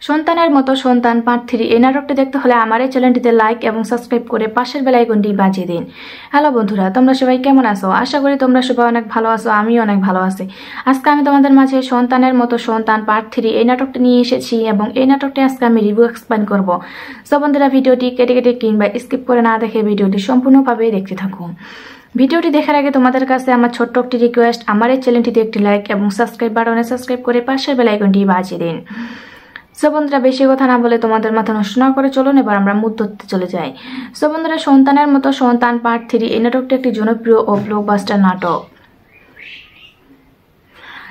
সন্তানের মতো সন্তান পার্ট 3 এই নাটকটি দেখতে হলে আমার এই চ্যানেলটিতে লাইক এবং সাবস্ক্রাইব করে পাশের বেল আইকনটি বাজিয়ে দিন। হ্যালো বন্ধুরা, তোমরা সবাই কেমন আছো? আশা করি তোমরা সবাই অনেক ভালো আছো, আমিও অনেক ভালো আছি। আজকে আমি তোমাদের মাঝে সন্তানের মতো সন্তান পার্ট 3 এই নাটকটি নিয়ে এসেছি এবং এই নাটকটি আজকে আমি রিভিউ এক্সপ্লেইন করব। সো বন্ধুরা, ভিডিওটি কেটে কেটে কিংবা স্কিপ করে না দেখে ভিডিওটি সম্পূর্ণভাবে দেখতে থাকুন। ভিডিওটি দেখার আগে তোমাদের কাছে আমার ছোট্ট একটি রিকোয়েস্ট, আমার এই চ্যানেলটিতে একটি লাইক এবং সাবস্ক্রাইব বাটনে সাবস্ক্রাইব করে পাশের বেল আইকনটি বাজিয়ে দিন। সো বন্ধুরা, বেশি কথা না বলে তোমাদের মাথা নষ্ট না করে চলুন এবার আমরা মূল তথ্যে চলে যাই। সো বন্ধুরা, সন্তানের মতো সন্তান পার্ট 3 এই নাটকটি একটি জনপ্রিয় ও ব্লকবাস্টার নাটক।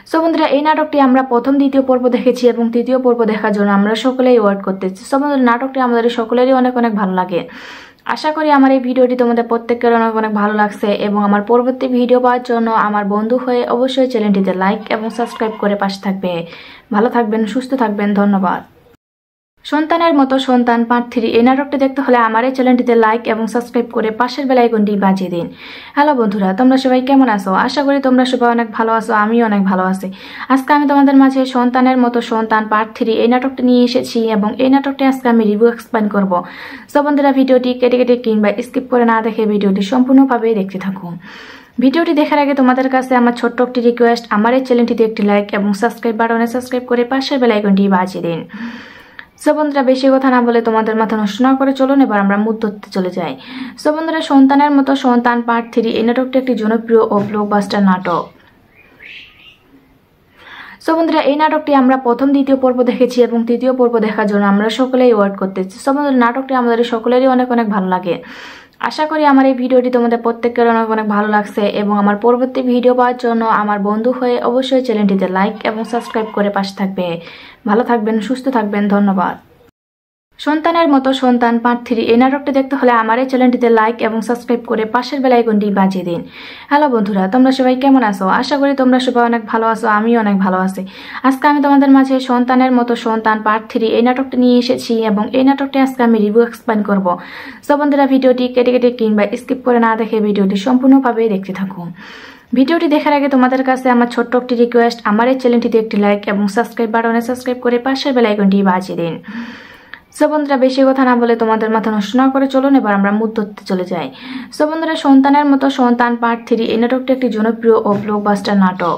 সো বন্ধুরা, এই নাটকটি আমরা প্রথম দ্বিতীয় পর্ব দেখেছি এবং তৃতীয় পর্ব দেখার জন্য আমরা সকলেই ওয়েট করতেছি। সো বন্ধুরা, নাটকটি আমাদের সকলেরই অনেক অনেক ভালো লাগে। আশা করি আমার এই ভিডিওটি তোমাদের প্রত্যেকের অনেক অনেক ভালো লাগছে এবং আমার পরবর্তী ভিডিও পাওয়ার জন্য আমার বন্ধু হয়ে অবশ্যই চ্যানেলটিতে লাইক এবং সাবস্ক্রাইব করে পাশে থাকবে। ভালো থাকবেন, সুস্থ থাকবেন, ধন্যবাদ। সন্তানের মতো সন্তান পার্ট 3 এই নাটকটি দেখতে হলে আমার এই চ্যানেলটিতে লাইক এবং সাবস্ক্রাইব করে পাশের বেল আইকনটি বাজিয়ে দিন। হ্যালো বন্ধুরা, তোমরা সবাই কেমন আছো? আশা করি তোমরা সবাই অনেক ভালো আছো, আমিও অনেক ভালো আছি। আজকে আমি তোমাদের মাঝে সন্তানের মতো সন্তান পার্ট 3 এই নাটকটি নিয়ে এসেছি এবং এই নাটকটি আজকে আমি রিভিউ এক্সপ্লেইন করব। সো বন্ধুরা, ভিডিওটি কেটে কেটে কিংবা স্কিপ করে না দেখে ভিডিওটি সম্পূর্ণভাবে দেখতে থাকুন। ভিডিওটি দেখার আগে তোমাদের কাছে আমার ছোট্ট একটি রিকোয়েস্ট, আমার এই চ্যানেলটিতে একটি লাইক এবং সাবস্ক্রাইব বাটনে সাবস্ক্রাইব করে পাশের বেল আইকনটি বাজিয়ে দিন। সো বন্ধুরা, বেশি কথা না বলে তোমাদের মাথা নষ্ট না করে চলুন এবার আমরা মূল তথ্যে চলে যাই। সো বন্ধুরা, সন্তানের মতো সন্তান পার্ট 3 এই নাটকটি একটি জনপ্রিয় ও ব্লকবাস্টার নাটক। সো বন্ধুরা, এই নাটকটি আমরা প্রথম দ্বিতীয় পর্ব দেখেছি এবং তৃতীয় পর্ব দেখার জন্য আমরা সকলেই ওয়েট করতেছি। সো বন্ধুরা, নাটকটি আমাদের সকলেরই অনেক অনেক ভালো লাগে। আশা করি আমার এই ভিডিওটি তোমাদের প্রত্যেকের অনেক অনেক ভালো লাগছে এবং আমার পরবর্তী ভিডিও পাওয়ার জন্য আমার বন্ধু হয়ে অবশ্যই চ্যানেলটিতে লাইক এবং সাবস্ক্রাইব করে পাশে থাকবে। ভালো থাকবেন, সুস্থ থাকবেন, ধন্যবাদ। সন্তানের মতো সন্তান পার্ট 3 এই নাটকটি দেখতে হলে আমার এই চ্যানেলটিতে লাইক এবং সাবস্ক্রাইব করে পাশের বেল আইকনটি বাজিয়ে দিন। হ্যালো বন্ধুরা, তোমরা সবাই কেমন আছো? আশা করি তোমরা সবাই অনেক ভালো আছো, আমিও অনেক ভালো আছি। আজকে আমি তোমাদের মাঝে সন্তানের মতো সন্তান পার্ট 3 এই নাটকটি নিয়ে এসেছি এবং এই নাটকটি আজকে আমি রিভিউ এক্সপ্লেইন করব। সো বন্ধুরা, ভিডিওটি কেটে কেটে কিংবা স্কিপ করে না দেখে ভিডিওটি সম্পূর্ণভাবে দেখতে থাকুন। ভিডিওটি দেখার আগে তোমাদের কাছে আমার ছোট্ট একটি রিকোয়েস্ট, আমার এই চ্যানেলটিতে একটি লাইক এবং সাবস্ক্রাইব বাটনে সাবস্ক্রাইব করে পাশের বেল আইকনটি বাজিয়ে দিন। সো বন্ধুরা, বেশি কথা না বলে তোমাদের মাথা নষ্ট না করে চলুন এবার আমরা মূল তথ্যে চলে যাই। সো বন্ধুরা, সন্তানের মতো সন্তান পার্ট 3 এই নাটকটি একটি জনপ্রিয় ও ব্লকবাস্টার নাটক।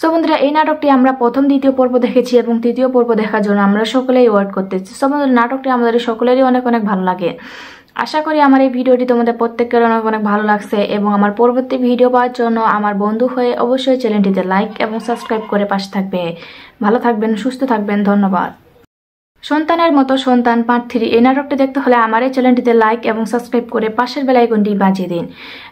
সো বন্ধুরা, এই নাটকটি আমরা প্রথম দ্বিতীয় পর্ব দেখেছি এবং তৃতীয় পর্ব দেখার জন্য আমরা সকলেই ওয়েট করতেছি। সো বন্ধুরা, নাটকটি আমাদের সকলেরই অনেক অনেক ভালো লাগে। আশা করি আমার এই ভিডিওটি তোমাদের প্রত্যেকের অনেক অনেক ভালো লাগছে এবং আমার পরবর্তী ভিডিও পাওয়ার জন্য আমার বন্ধু হয়ে অবশ্যই চ্যানেলটিতে লাইক এবং সাবস্ক্রাইব করে পাশে থাকবে। ভালো থাকবেন, সুস্থ থাকবেন, ধন্যবাদ। সন্তানের মতো সন্তান পার্ট 3 এই নাটকটি দেখতে হলে আমার এই চ্যানেলটিতে লাইক এবং সাবস্ক্রাইব করে পাশের বেল আইকনটি বাজিয়ে দিন।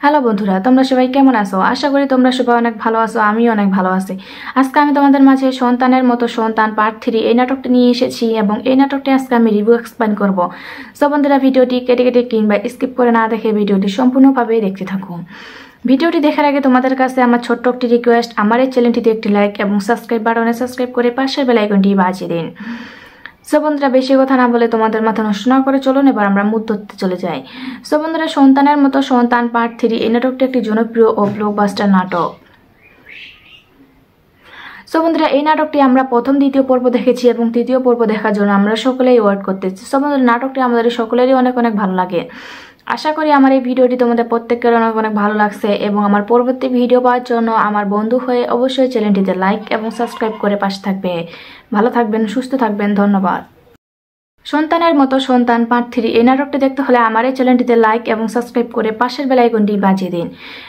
হ্যালো বন্ধুরা, তোমরা সবাই কেমন আছো? আশা করি তোমরা সবাই অনেক ভালো আছো, আমিও অনেক ভালো আছি। আজকে আমি তোমাদের মাঝে সন্তানের মতো সন্তান পার্ট 3 এই নাটকটি নিয়ে এসেছি এবং এই নাটকটি আজকে আমি রিভিউ এক্সপ্লেইন করব। সো বন্ধুরা, ভিডিওটি কেটে কেটে কিংবা স্কিপ করে না দেখে ভিডিওটি সম্পূর্ণভাবে দেখতে থাকুন। ভিডিওটি দেখার আগে তোমাদের কাছে আমার ছোট্ট একটি রিকোয়েস্ট, আমার এই চ্যানেলটিতে একটি লাইক এবং সাবস্ক্রাইব বাটনে সাবস্ক্রাইব করে পাশের বেল আইকনটি বাজিয়ে দিন। সো বন্ধুরা, বেশি কথা না বলে তোমাদের মাথা নষ্ট না করে চলুন এবার আমরা মূল তথ্যে চলে যাই। সো বন্ধুরা, সন্তানের মতো সন্তান পার্ট 3 এই নাটকটি একটি জনপ্রিয় ও ব্লকবাস্টার নাটক। সো বন্ধুরা, এই নাটকটি আমরা প্রথম দ্বিতীয় পর্ব দেখেছি এবং তৃতীয় পর্ব দেখার জন্য আমরা সকলেই ওয়েট করতেছি। সো বন্ধুরা, নাটকটি আমাদের সকলেরই অনেক অনেক ভালো লাগে। আশা করি আমার এই ভিডিওটি তোমাদের প্রত্যেকের অনেক অনেক ভালো লাগছে এবং আমার পরবর্তী ভিডিও পাওয়ার জন্য আমার বন্ধু হয়ে অবশ্যই চ্যানেলটিতে লাইক এবং সাবস্ক্রাইব করে পাশে থাকবে। ভালো থাকবেন, সুস্থ থাকবেন, ধন্যবাদ। সন্তানের মতো সন্তান পার্ট 3 এই নাটকটি দেখতে হলে আমার এই চ্যানেলটিতে লাইক এবং সাবস্ক্রাইব করে পাশের বেল আইকনটি বাজিয়ে দিন।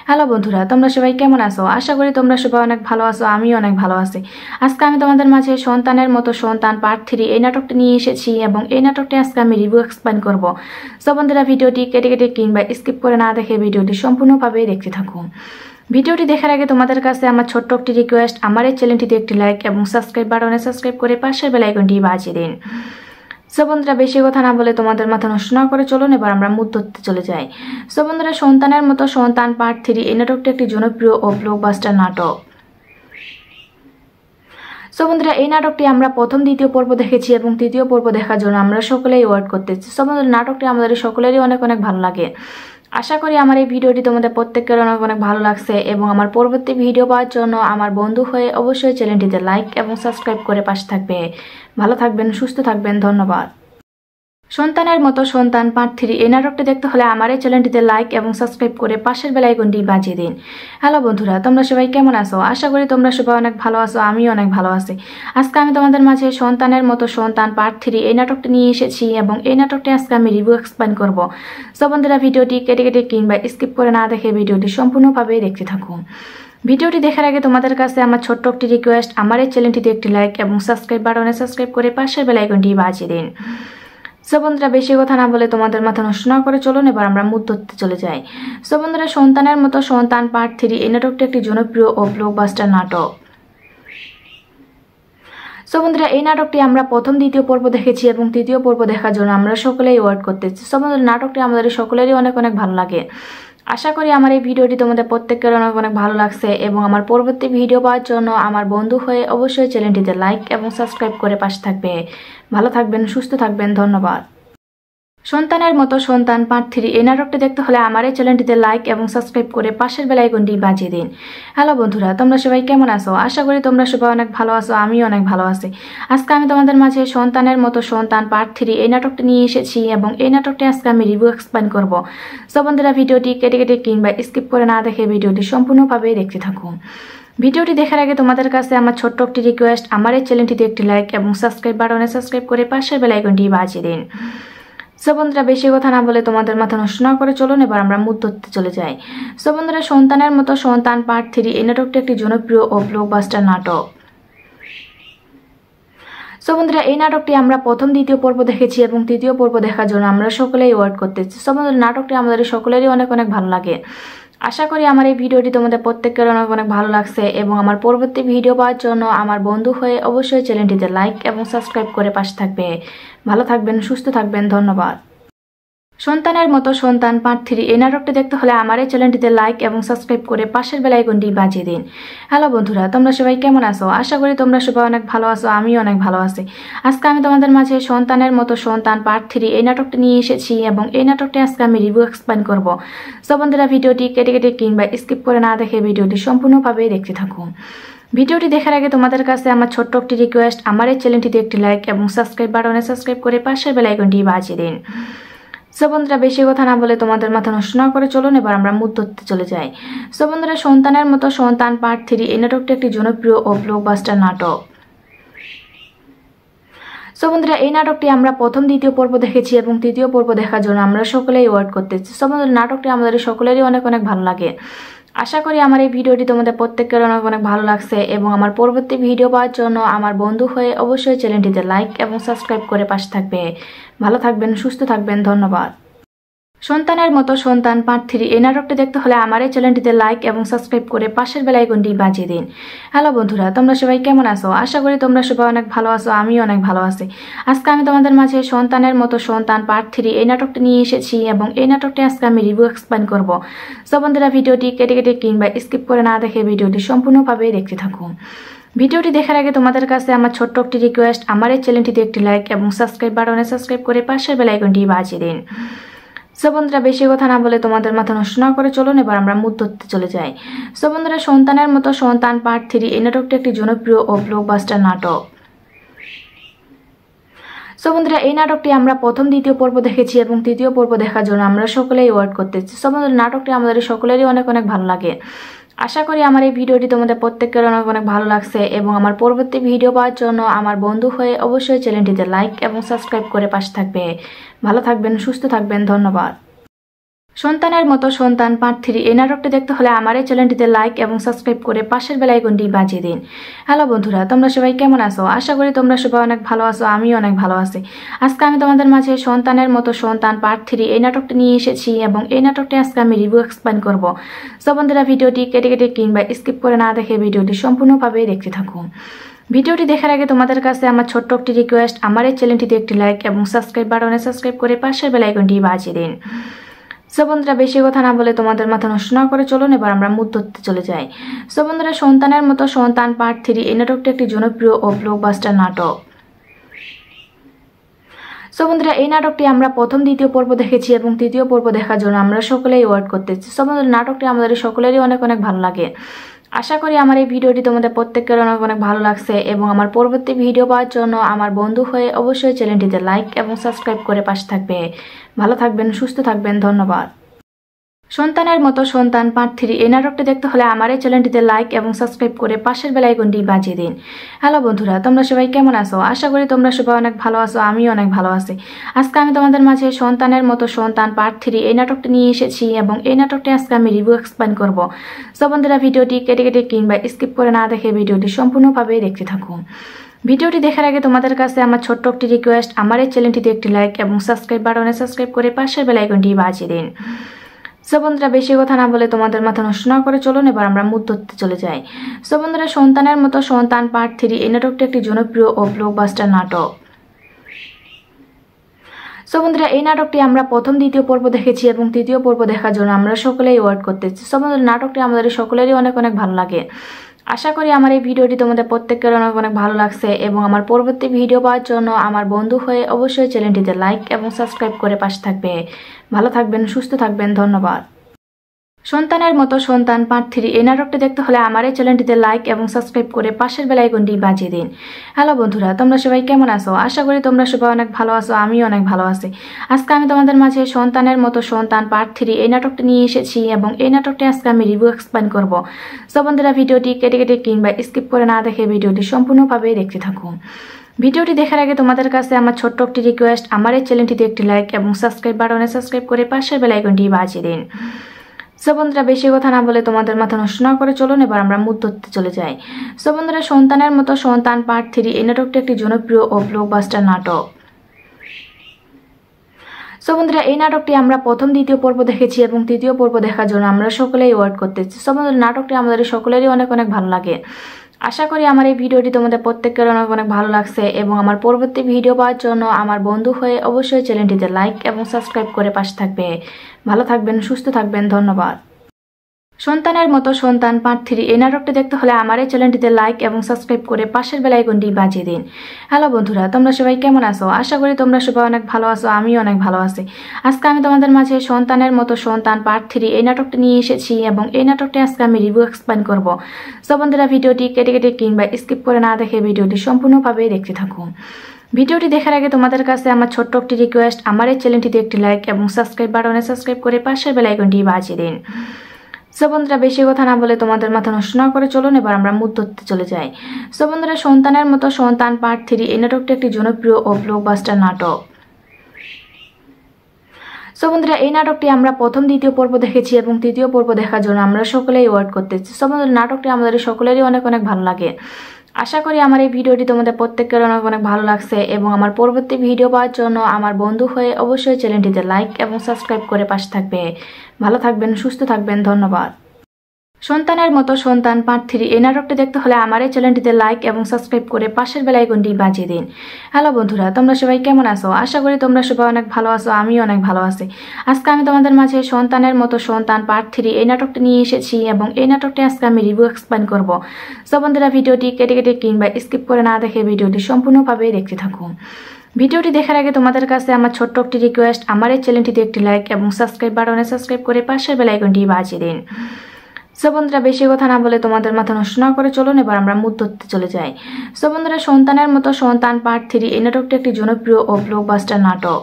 হ্যালো বন্ধুরা, তোমরা সবাই কেমন আছো? আশা করি তোমরা সবাই অনেক ভালো আছো, আমিও অনেক ভালো আছি। আজকে আমি তোমাদের মাঝে সন্তানের মতো সন্তান পার্ট 3 এই নাটকটি নিয়ে এসেছি এবং এই নাটকটি আজকে আমি রিভিউ এক্সপ্লেইন করব। সো বন্ধুরা, ভিডিওটি কেটে কেটে কিংবা স্কিপ করে না দেখে ভিডিওটি সম্পূর্ণভাবে দেখতে থাকুন। ভিডিওটি দেখার আগে তোমাদের কাছে আমার ছোট্ট একটি রিকোয়েস্ট, আমার এই চ্যানেলটিতে একটি লাইক এবং সাবস্ক্রাইব বাটনে সাবস্ক্রাইব করে পাশের বেল আইকনটি বাজিয়ে দিন। সো বন্ধুরা, বেশি কথা না বলে তোমাদের মাথা নষ্ট না করে চলুন এবার আমরা মূল তথ্যে চলে যাই। সো বন্ধুরা, সন্তানের মতো সন্তান পার্ট 3 এই নাটকটি একটি জনপ্রিয় ও ব্লকবাস্টার নাটক। সো বন্ধুরা, এই নাটকটি আমরা প্রথম দ্বিতীয় পর্ব দেখেছি এবং তৃতীয় পর্ব দেখার জন্য আমরা সকলেই ওয়েট করতেছি। সো বন্ধুরা, নাটকটি আমাদের সকলেরই অনেক অনেক ভালো লাগে। আশা করি আমার এই ভিডিওটি তোমাদের প্রত্যেকের অনেক অনেক ভালো লাগছে এবং আমার পরবর্তী ভিডিও পাওয়ার জন্য আমার বন্ধু হয়ে অবশ্যই চ্যানেলটিতে লাইক এবং সাবস্ক্রাইব করে পাশে থাকবে। ভালো থাকবেন, সুস্থ থাকবেন, ধন্যবাদ। সন্তানের মতো সন্তান পার্ট 3 এই নাটকটি দেখতে হলে আমার এই চ্যানেলটিতে লাইক এবং সাবস্ক্রাইব করে পাশের বেল আইকনটি বাজিয়ে দিন। হ্যালো বন্ধুরা, তোমরা সবাই কেমন আছো? আশা করি তোমরা সবাই অনেক ভালো আছো, আমিও অনেক ভালো আছি। আজকে আমি তোমাদের মাঝে সন্তানের মতো সন্তান পার্ট 3 এই নাটকটি নিয়ে এসেছি এবং এই নাটকটি আজকে আমি রিভিউ এক্সপ্লেইন করব। সো বন্ধুরা, ভিডিওটি কেটে কেটে কিংবা স্কিপ করে না দেখে ভিডিওটি সম্পূর্ণভাবে দেখতে থাকুন। ভিডিওটি দেখার আগে তোমাদের কাছে আমার ছোট্ট একটি রিকোয়েস্ট, আমার এই চ্যানেলটিতে একটি লাইক এবং সাবস্ক্রাইব বাটনে সাবস্ক্রাইব করে পাশের বেল আইকনটি বাজিয়ে দিন। সো বন্ধুরা, বেশি কথা না বলে তোমাদের মাথা নষ্ট না করে চলুন এবার আমরা মূল তথ্যে চলে যাই। সো বন্ধুরা, সন্তানের মতো সন্তান পার্ট 3 এই নাটকটি একটি জনপ্রিয় ও ব্লকবাস্টার নাটক। সো বন্ধুরা, এই নাটকটি আমরা প্রথম দ্বিতীয় পর্ব দেখেছি এবং তৃতীয় পর্ব দেখার জন্য আমরা সকলেই ওয়েট করতেছি। সো বন্ধুরা, নাটকটি আমাদের সকলেরই অনেক অনেক ভালো লাগে। আশা করি আমার এই ভিডিওটি তোমাদের প্রত্যেকের অনেক অনেক ভালো লাগছে এবং আমার পরবর্তী ভিডিও পাওয়ার জন্য আমার বন্ধু হয়ে অবশ্যই চ্যানেলটিতে লাইক এবং সাবস্ক্রাইব করে পাশে থাকবে। ভালো থাকবেন, সুস্থ থাকবেন, ধন্যবাদ। সন্তানের মতো সন্তান পার্ট 3 এই নাটকটি দেখতে হলে আমার এই চ্যানেলটিতে লাইক এবং সাবস্ক্রাইব করে পাশের বেল আইকনটি বাজিয়ে দিন। হ্যালো বন্ধুরা, তোমরা সবাই কেমন আছো? আশা করি তোমরা সবাই অনেক ভালো আছো, আমিও অনেক ভালো আছি। আজকে আমি তোমাদের মাঝে সন্তানের মতো সন্তান পার্ট 3 এই নাটকটি নিয়ে এসেছি এবং এই নাটকটি আজকে আমি রিভিউ এক্সপ্লেইন করব। সো বন্ধুরা, ভিডিওটি কেটে কেটে কিংবা স্কিপ করে না দেখে ভিডিওটি সম্পূর্ণভাবে দেখতে থাকুন। ভিডিওটি দেখার আগে তোমাদের কাছে আমার ছোট্ট একটি রিকোয়েস্ট, আমার এই চ্যানেলটিতে একটি লাইক এবং সাবস্ক্রাইব বাটনে সাবস্ক্রাইব করে পাশের বেল আইকনটি বাজিয়ে দিন। সো বন্ধুরা, বেশি কথা না বলে তোমাদের মাথা নষ্ট না করে চলুন এবার আমরা মূল তথ্যে চলে যাই। সো বন্ধুরা, সন্তানের মতো সন্তান পার্ট 3 এই নাটকটি একটি জনপ্রিয় ও ব্লকবাস্টার নাটক। সো বন্ধুরা, এই নাটকটি আমরা প্রথম দ্বিতীয় পর্ব দেখেছি এবং তৃতীয় পর্ব দেখার জন্য আমরা সকলেই ওয়েট করতেছি। সো বন্ধুরা, নাটকটি আমাদের সকলেরই অনেক অনেক ভালো লাগে। আশা করি আমার এই ভিডিওটি তোমাদের প্রত্যেকের অনেক অনেক ভালো লাগছে এবং আমার পরবর্তী ভিডিও পাওয়ার জন্য আমার বন্ধু হয়ে অবশ্যই চ্যানেলটিতে লাইক এবং সাবস্ক্রাইব করে পাশে থাকবে। ভালো থাকবেন, সুস্থ থাকবেন, ধন্যবাদ। সন্তানের মতো সন্তান পার্ট 3 এই নাটকটি দেখতে হলে আমার এই চ্যানেলটিতে লাইক এবং সাবস্ক্রাইব করে পাশের বেল আইকনটি বাজিয়ে দিন। হ্যালো বন্ধুরা, তোমরা সবাই কেমন আছো? আশা করি তোমরা সবাই অনেক ভালো আছো, আমিও অনেক ভালো আছি। আজকে আমি তোমাদের মাঝে সন্তানের মতো সন্তান পার্ট 3 এই নাটকটি নিয়ে এসেছি এবং এই নাটকটি আজকে আমি রিভিউ এক্সপ্লেইন করব। সো বন্ধুরা, ভিডিওটি কেটে কেটে কিংবা স্কিপ করে না দেখে ভিডিওটি সম্পূর্ণভাবে দেখতে থাকুন। ভিডিওটি দেখার আগে তোমাদের কাছে আমার ছোট্ট একটি রিকোয়েস্ট, আমার এই চ্যানেলটিতে একটি লাইক এবং সাবস্ক্রাইব বাটনে সাবস্ক্রাইব করে পাশের বেল আইকনটি বাজিয়ে দিন। সো বন্ধুরা, বেশি কথা না বলে তোমাদের মাথা নষ্ট না করে চলুন এবার আমরা মূল তথ্যে চলে যাই। সো বন্ধুরা, সন্তানের মতো সন্তান পার্ট 3 এই নাটকটি একটি জনপ্রিয় ও ব্লকবাস্টার নাটক। সো বন্ধুরা, এই নাটকটি আমরা প্রথম দ্বিতীয় পর্ব দেখেছি এবং তৃতীয় পর্ব দেখার জন্য আমরা সকলেই ওয়েট করতেছি। সো বন্ধুরা, নাটকটি আমাদের সকলেরই অনেক অনেক ভালো লাগে। আশা করি আমার এই ভিডিওটি তোমাদের প্রত্যেকের অনেক অনেক ভালো লাগছে এবং আমার পরবর্তী ভিডিও পাওয়ার জন্য আমার বন্ধু হয়ে অবশ্যই চ্যানেলটিতে লাইক এবং সাবস্ক্রাইব করে পাশে থাকবে। ভালো থাকবেন, সুস্থ থাকবেন, ধন্যবাদ। সন্তানের মতো সন্তান পার্ট 3 এই নাটকটি দেখতে হলে আমার এই চ্যানেলটিতে লাইক এবং সাবস্ক্রাইব করে পাশের বেল আইকনটি বাজিয়ে দিন। হ্যালো বন্ধুরা, তোমরা সবাই কেমন আছো? আশা করি তোমরা সবাই অনেক ভালো আছো, আমিও অনেক ভালো আছি। আজকে আমি তোমাদের মাঝে সন্তানের মতো সন্তান পার্ট 3 এই নাটকটি নিয়ে এসেছি এবং এই নাটকটি আজকে আমি রিভিউ এক্সপ্লেইন করব। সো বন্ধুরা, ভিডিওটি কেটে কেটে কিংবা স্কিপ করে না দেখে ভিডিওটি সম্পূর্ণভাবে দেখতে থাকুন। ভিডিওটি দেখার আগে তোমাদের কাছে আমার ছোট্ট একটি রিকোয়েস্ট, আমার এই চ্যানেলটিতে একটি লাইক এবং সাবস্ক্রাইব বাটনে সাবস্ক্রাইব করে পাশের বেল আইকনটি বাজিয়ে দিন। সো বন্ধুরা, বেশি কথা না বলে তোমাদের মাথা নষ্ট না করে চলুন এবার আমরা মূল তথ্যে চলে যাই। সো বন্ধুরা, সন্তানের মতো সন্তান পার্ট 3 এই নাটকটি একটি জনপ্রিয় ও ব্লকবাস্টার নাটক। সো বন্ধুরা, এই নাটকটি আমরা প্রথম দ্বিতীয় পর্ব দেখেছি এবং তৃতীয় পর্ব দেখার জন্য আমরা সকলেই ওয়েট করতেছি। সো বন্ধুরা, নাটকটি আমাদের সকলেরই অনেক অনেক ভালো লাগে। আশা করি আমার এই ভিডিওটি তোমাদের প্রত্যেকের অনেক অনেক ভালো লাগছে এবং আমার পরবর্তী ভিডিও পাওয়ার জন্য আমার বন্ধু হয়ে অবশ্যই চ্যানেলটিতে লাইক এবং সাবস্ক্রাইব করে পাশে থাকবে। ভালো থাকবেন, সুস্থ থাকবেন, ধন্যবাদ। সন্তানের মতো সন্তান পার্ট 3 এই নাটকটি দেখতে হলে আমার এই চ্যানেলটিতে লাইক এবং সাবস্ক্রাইব করে পাশের বেল আইকনটি বাজিয়ে দিন। হ্যালো বন্ধুরা, তোমরা সবাই কেমন আছো? আশা করি তোমরা সবাই অনেক ভালো আছো, আমিও অনেক ভালো আছি। আজকে আমি তোমাদের মাঝে সন্তানের মতো সন্তান পার্ট 3 এই নাটকটি নিয়ে এসেছি এবং এই নাটকটি আজকে আমি রিভিউ এক্সপ্লেইন করব। সো বন্ধুরা, ভিডিওটি কেটে কেটে কিংবা স্কিপ করে না দেখে ভিডিওটি সম্পূর্ণভাবে দেখতে থাকুন। ভিডিওটি দেখার আগে তোমাদের কাছে আমার ছোট্ট একটি রিকোয়েস্ট, আমার এই চ্যানেলটিতে একটি লাইক এবং সাবস্ক্রাইব বাটনে সাবস্ক্রাইব করে পাশের বেল আইকনটি বাজিয়ে দিন। সো বন্ধুরা, বেশি কথা না বলে তোমাদের মাথা নষ্ট না করে চলুন এবার আমরা মূল তথ্যে চলে যাই। সো বন্ধুরা, সন্তানের মতো সন্তান পার্ট 3 এই নাটকটি একটি জনপ্রিয় ও ব্লকবাস্টার নাটক। সো বন্ধুরা এই নাটকটি আমরা প্রথম দ্বিতীয় পর্ব দেখেছি এবং তৃতীয় পর্ব দেখার জন্য আমরা সকলেই ওয়েট করতেছি। সো বন্ধুরা নাটকটি আমাদের সকলেরই অনেক অনেক ভালো লাগে। আশা করি আমার এই ভিডিওটি তোমাদের প্রত্যেকের অনেক অনেক ভালো লাগছে এবং আমার পরবর্তী ভিডিও পাওয়ার জন্য আমার বন্ধু হয়ে অবশ্যই চ্যানেলটিতে লাইক এবং সাবস্ক্রাইব করে পাশে থাকবে। ভালো থাকবেন, সুস্থ থাকবেন, ধন্যবাদ। সন্তানের মতো সন্তান পার্ট 3 এই নাটকটি দেখতে হলে আমার এই চ্যানেলটিতে লাইক এবং সাবস্ক্রাইব করে পাশের বেল আইকনটি বাজিয়ে দিন। হ্যালো বন্ধুরা, তোমরা সবাই কেমন আছো? আশা করি তোমরা সবাই অনেক ভালো আছো, আমিও অনেক ভালো আছি। আজকে আমি তোমাদের মাঝে সন্তানের মতো সন্তান পার্ট 3 এই নাটকটি নিয়ে এসেছি এবং এই নাটকটি আজকে আমি রিভিউ এক্সপ্লেইন করব। সো বন্ধুরা ভিডিওটি কেটে কেটে কিংবা স্কিপ করে না দেখে ভিডিওটি সম্পূর্ণভাবে দেখতে থাকুন। ভিডিওটি দেখার আগে তোমাদের কাছে আমার ছোট্ট একটি রিকোয়েস্ট, আমার এই চ্যানেলটিতে একটি লাইক এবং সাবস্ক্রাইব বাটনে সাবস্ক্রাইব করে পাশের বেল আইকনটি বাজিয়ে দিন। সো বন্ধুরা বেশি কথা না বলে তোমাদের মাথা নষ্ট না করে চলুন এবার আমরা মূল তথ্যে চলে যাই। সো বন্ধুরা সন্তানের মতো সন্তান পার্ট 3 এই নাটকটি একটি জনপ্রিয় ও ব্লকবাস্টার নাটক। সো বন্ধুরা এই নাটকটি আমরা প্রথম দ্বিতীয় পর্ব দেখেছি এবং তৃতীয় পর্ব দেখার জন্য আমরা সকলেই ওয়েট করতেছি। সো বন্ধুরা নাটকটি আমাদের সকলেরই অনেক অনেক ভালো লাগে। আশা করি আমার এই ভিডিওটি তোমাদের প্রত্যেকের অনেক অনেক ভালো লাগছে এবং আমার পরবর্তী ভিডিও পাওয়ার জন্য আমার বন্ধু হয়ে অবশ্যই চ্যানেলটিতে লাইক এবং সাবস্ক্রাইব করে পাশে থাকবে। ভালো থাকবেন, সুস্থ থাকবেন, ধন্যবাদ। সন্তানের মতো সন্তান পার্ট 3 এই নাটকটি দেখতে হলে আমার এই চ্যানেলটিতে লাইক এবং সাবস্ক্রাইব করে পাশের বেল আইকনটি বাজিয়ে দিন। হ্যালো বন্ধুরা, তোমরা সবাই কেমন আছো? আশা করি তোমরা সবাই অনেক ভালো আছো, আমিও অনেক ভালো আছি। আজকে আমি তোমাদের মাঝে সন্তানের মতো সন্তান পার্ট 3 এই নাটকটি নিয়ে এসেছি এবং এই নাটকটি আজকে আমি রিভিউ এক্সপ্লেইন করব। সো বন্ধুরা ভিডিওটি কেটে কেটে কিংবা স্কিপ করে না দেখে ভিডিওটি সম্পূর্ণভাবে দেখতে থাকুন। ভিডিওটি দেখার আগে তোমাদের কাছে আমার ছোট্ট একটি রিকোয়েস্ট, আমার এই চ্যানেলটিতে একটি লাইক এবং সাবস্ক্রাইব বাটনে সাবস্ক্রাইব করে পাশের বেল আইকনটি বাজিয়ে দিন। সো বন্ধুরা বেশি কথা না বলে তোমাদের মাথা নষ্ট না করে চলুন এবার আমরা মূল তথ্যে চলে যাই। সো বন্ধুরা সন্তানের মতো সন্তান পার্ট 3 এই নাটকটি একটি জনপ্রিয় ও ব্লকবাস্টার নাটক। সো বন্ধুরা এই নাটকটি আমরা প্রথম দ্বিতীয় পর্ব দেখেছি এবং তৃতীয় পর্ব দেখার জন্য আমরা সকলেই ওয়েট করতেছি। সো বন্ধুরা নাটকটি আমাদের সকলেরই অনেক অনেক ভালো লাগে। আশা করি আমার এই ভিডিওটি তোমাদের প্রত্যেকের অনেক অনেক ভালো লাগছে এবং আমার পরবর্তী ভিডিও পাওয়ার জন্য আমার বন্ধু হয়ে অবশ্যই চ্যানেলটিতে লাইক এবং সাবস্ক্রাইব করে পাশে থাকবে। ভালো থাকবেন, সুস্থ থাকবেন, ধন্যবাদ। সন্তানের মতো সন্তান পার্ট 3 এই নাটকটি দেখতে হলে আমার এই চ্যানেলটিতে লাইক এবং সাবস্ক্রাইব করে পাশের বেল আইকনটি বাজিয়ে দিন। হ্যালো বন্ধুরা, তোমরা সবাই কেমন আছো? আশা করি তোমরা সবাই অনেক ভালো আছো, আমিও অনেক ভালো আছি। আজকে আমি তোমাদের মাঝে সন্তানের মতো সন্তান পার্ট 3 এই নাটকটি নিয়ে এসেছি এবং এই নাটকটি আজকে আমি রিভিউ এক্সপ্লেইন করব। সো বন্ধুরা ভিডিওটি কেটে কেটে কিংবা স্কিপ করে না দেখে ভিডিওটি সম্পূর্ণভাবে দেখতে থাকুন। ভিডিওটি দেখার আগে তোমাদের কাছে আমার ছোট্ট একটি রিকোয়েস্ট, আমার এই চ্যানেলটিতে একটি লাইক এবং সাবস্ক্রাইব বাটনে সাবস্ক্রাইব করে পাশের বেল আইকনটি বাজিয়ে দিন। সো বন্ধুরা বেশি কথা না বলে তোমাদের মাথা নষ্ট না করে চলুন এবার আমরা মূল তথ্যে চলে যাই। সো বন্ধুরা সন্তানের মতো সন্তান পার্ট 3 এই নাটকটি একটি জনপ্রিয় ও ব্লকবাস্টার নাটক। সো বন্ধুরা এই নাটকটি আমরা প্রথম দ্বিতীয় পর্ব দেখেছি এবং তৃতীয় পর্ব দেখার জন্য আমরা সকলেই ওয়েট করতেছি। সো বন্ধুরা নাটকটি আমাদের সকলেরই অনেক অনেক ভালো লাগে। আশা করি আমার এই ভিডিওটি তোমাদের প্রত্যেকের অনেক অনেক ভালো লাগছে এবং আমার পরবর্তী ভিডিও পাওয়ার জন্য আমার বন্ধু হয়ে অবশ্যই চ্যানেলটিতে লাইক এবং সাবস্ক্রাইব করে পাশে থাকবে। ভালো থাকবেন, সুস্থ থাকবেন, ধন্যবাদ। সন্তানের মতো সন্তান পার্ট 3 এই নাটকটি দেখতে হলে আমার এই চ্যানেলটিতে লাইক এবং সাবস্ক্রাইব করে পাশের বেল আইকনটি বাজিয়ে দিন। হ্যালো বন্ধুরা, তোমরা সবাই কেমন আছো? আশা করি তোমরা সবাই অনেক ভালো আছো, আমিও অনেক ভালো আছি। আজকে আমি তোমাদের মাঝে সন্তানের মতো সন্তান পার্ট 3 এই নাটকটি নিয়ে এসেছি এবং এই নাটকটি আজকে আমি রিভিউ এক্সপ্লেইন করব। সো বন্ধুরা ভিডিওটি কেটে কেটে কিংবা স্কিপ করে না দেখে ভিডিওটি সম্পূর্ণভাবে দেখতে থাকুন। ভিডিওটি দেখার আগে তোমাদের কাছে আমার ছোট্ট একটি রিকোয়েস্ট, আমার এই চ্যানেলটিতে একটি লাইক এবং সাবস্ক্রাইব বাটনে সাবস্ক্রাইব করে পাশের বেল আইকনটি বাজিয়ে দিন। সো বন্ধুরা বেশি কথা না বলে তোমাদের মাথা নষ্ট না করে চলুন এবার আমরা মূল তথ্যে চলে যাই। সো বন্ধুরা সন্তানের মতো সন্তান পার্ট 3 এই নাটকটি একটি জনপ্রিয় ও ব্লকবাস্টার নাটক।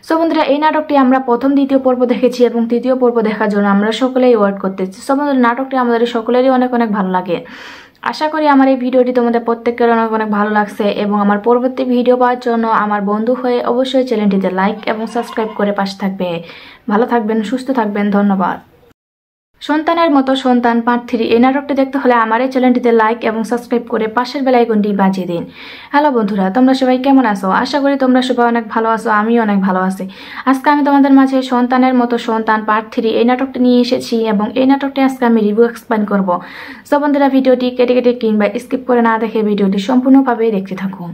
সো বন্ধুরা এই নাটকটি আমরা প্রথম দ্বিতীয় পর্ব দেখেছি এবং তৃতীয় পর্ব দেখার জন্য আমরা সকলেই ওয়েট করতেছি। সো বন্ধুরা নাটকটি আমাদের সকলেরই অনেক অনেক ভালো লাগে। আশা করি আমার এই ভিডিওটি তোমাদের প্রত্যেকের অনেক অনেক ভালো লাগছে এবং আমার পরবর্তী ভিডিও পাওয়ার জন্য আমার বন্ধু হয়ে অবশ্যই চ্যানেলটিতে লাইক এবং সাবস্ক্রাইব করে পাশে থাকবে। ভালো থাকবেন, সুস্থ থাকবেন, ধন্যবাদ। সন্তানের মতো সন্তান পার্ট 3 এই নাটকটি দেখতে হলে আমার এই চ্যানেলটিতে লাইক এবং সাবস্ক্রাইব করে পাশের বেল আইকনটি বাজিয়ে দিন। হ্যালো বন্ধুরা, তোমরা সবাই কেমন আছো? আশা করি তোমরা সবাই অনেক ভালো আছো, আমিও অনেক ভালো আছি। আজকে আমি তোমাদের মাঝে সন্তানের মতো সন্তান পার্ট 3 এই নাটকটি নিয়ে এসেছি এবং এই নাটকটি আজকে আমি রিভিউ এক্সপ্লেইন করব। সো বন্ধুরা ভিডিওটি কেটে কেটে কিংবা স্কিপ করে না দেখে ভিডিওটি সম্পূর্ণভাবে দেখতে থাকুন।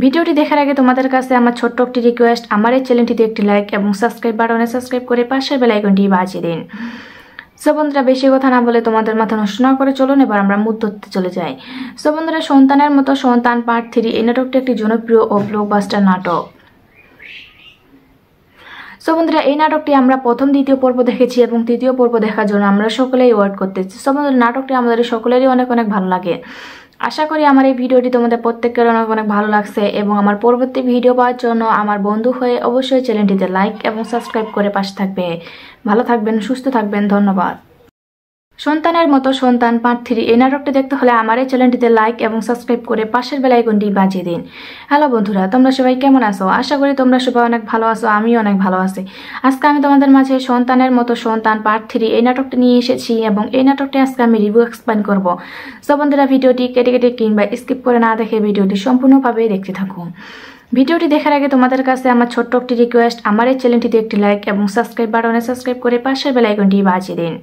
ভিডিওটি দেখার আগে তোমাদের কাছে আমার ছোট্ট একটি রিকোয়েস্ট, আমার এই চ্যানেলটিতে একটি লাইক এবং সাবস্ক্রাইব বাটনে সাবস্ক্রাইব করে পাশের বেল আইকনটি বাজিয়ে দিন। সো বন্ধুরা বেশি কথা না বলে তোমাদের মাথা নষ্ট না করে চলুন এবার আমরা মূল তথ্যে চলে যাই। সো বন্ধুরা সন্তানের মতো সন্তান পার্ট 3 এই নাটকটি একটি জনপ্রিয় ও ব্লকবাস্টার নাটক। সো বন্ধুরা এই নাটকটি আমরা প্রথম দ্বিতীয় পর্ব দেখেছি এবং তৃতীয় পর্ব দেখার জন্য আমরা সকলেই ওয়েট করতেছি। সো বন্ধুরা নাটকটি আমাদের সকলেরই অনেক অনেক ভালো লাগে। আশা করি আমার এই ভিডিওটি তোমাদের প্রত্যেকের অনেক অনেক ভালো লাগছে এবং আমার পরবর্তী ভিডিও পাওয়ার জন্য আমার বন্ধু হয়ে অবশ্যই চ্যানেলটিতে লাইক এবং সাবস্ক্রাইব করে পাশে থাকবে। ভালো থাকবেন, সুস্থ থাকবেন, ধন্যবাদ। সন্তানের মতো সন্তান পার্ট 3 এই নাটকটি দেখতে হলে আমার এই চ্যানেলটিতে লাইক এবং সাবস্ক্রাইব করে পাশের বেল আইকনটি বাজিয়ে দিন। হ্যালো বন্ধুরা, তোমরা সবাই কেমন আছো? আশা করি তোমরা সবাই অনেক ভালো আছো, আমিও অনেক ভালো আছি। আজকে আমি তোমাদের মাঝে সন্তানের মতো সন্তান পার্ট 3 এই নাটকটি নিয়ে এসেছি এবং এই নাটকটি আজকে আমি রিভিউ এক্সপ্লেইন করব। সো বন্ধুরা ভিডিওটি কেটে কেটে কিংবা স্কিপ করে না দেখে ভিডিওটি সম্পূর্ণভাবে দেখতে থাকুন। ভিডিওটি দেখার আগে তোমাদের কাছে আমার ছোট্ট একটি রিকোয়েস্ট, আমার এই চ্যানেলটিতে একটি লাইক এবং সাবস্ক্রাইব বাটনে সাবস্ক্রাইব করে পাশের বেল আইকনটি বাজিয়ে দিন।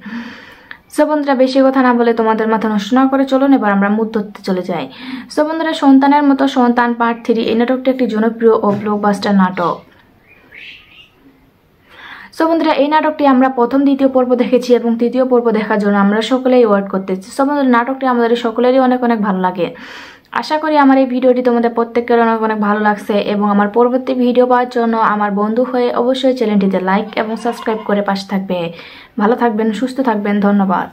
সো বন্ধুরা বেশি কথা না বলে তোমাদের মাথা নষ্ট না করে চলুন এবার আমরা মূল তথ্যে চলে যাই। সো বন্ধুরা সন্তানের মতো সন্তান পার্ট 3 এই নাটকটি একটি জনপ্রিয় ও ব্লকবাস্টার নাটক। সো বন্ধুরা এই নাটকটি আমরা প্রথম দ্বিতীয় পর্ব দেখেছি এবং তৃতীয় পর্ব দেখার জন্য আমরা সকলেই ওয়েট করতেছি। সো বন্ধুরা নাটকটি আমাদের সকলেরই অনেক অনেক ভালো লাগে। আশা করি আমার এই ভিডিওটি তোমাদের প্রত্যেকের অনেক অনেক ভালো লাগছে এবং আমার পরবর্তী ভিডিও পাওয়ার জন্য আমার বন্ধু হয়ে অবশ্যই চ্যানেলটিতে লাইক এবং সাবস্ক্রাইব করে পাশে থাকবে। ভালো থাকবেন, সুস্থ থাকবেন, ধন্যবাদ।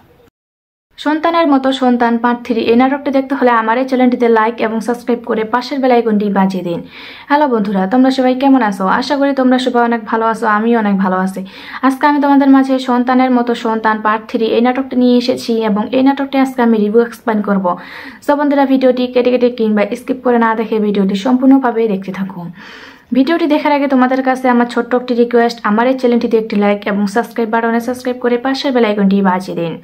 সন্তানের মতো সন্তান পার্ট 3 এই নাটকটি দেখতে হলে আমার এই চ্যানেলটিতে লাইক এবং সাবস্ক্রাইব করে পাশের বেল আইকনটি বাজিয়ে দিন। হ্যালো বন্ধুরা, তোমরা সবাই কেমন আছো? আশা করি তোমরা সবাই অনেক ভালো আছো, আমিও অনেক ভালো আছি। আজকে আমি তোমাদের মাঝে সন্তানের মতো সন্তান পার্ট 3 এই নাটকটি নিয়ে এসেছি এবং এই নাটকটি আজকে আমি রিভিউ এক্সপ্লেইন করব। সো বন্ধুরা ভিডিওটি কেটে কেটে কিংবা স্কিপ করে না দেখে ভিডিওটি সম্পূর্ণভাবে দেখতে থাকুন। ভিডিওটি দেখার আগে তোমাদের কাছে আমার ছোট্ট একটি রিকোয়েস্ট, আমার এই চ্যানেলটিতে একটি লাইক এবং সাবস্ক্রাইব বাটনে সাবস্ক্রাইব করে পাশের বেল আইকনটি বাজিয়ে দিন।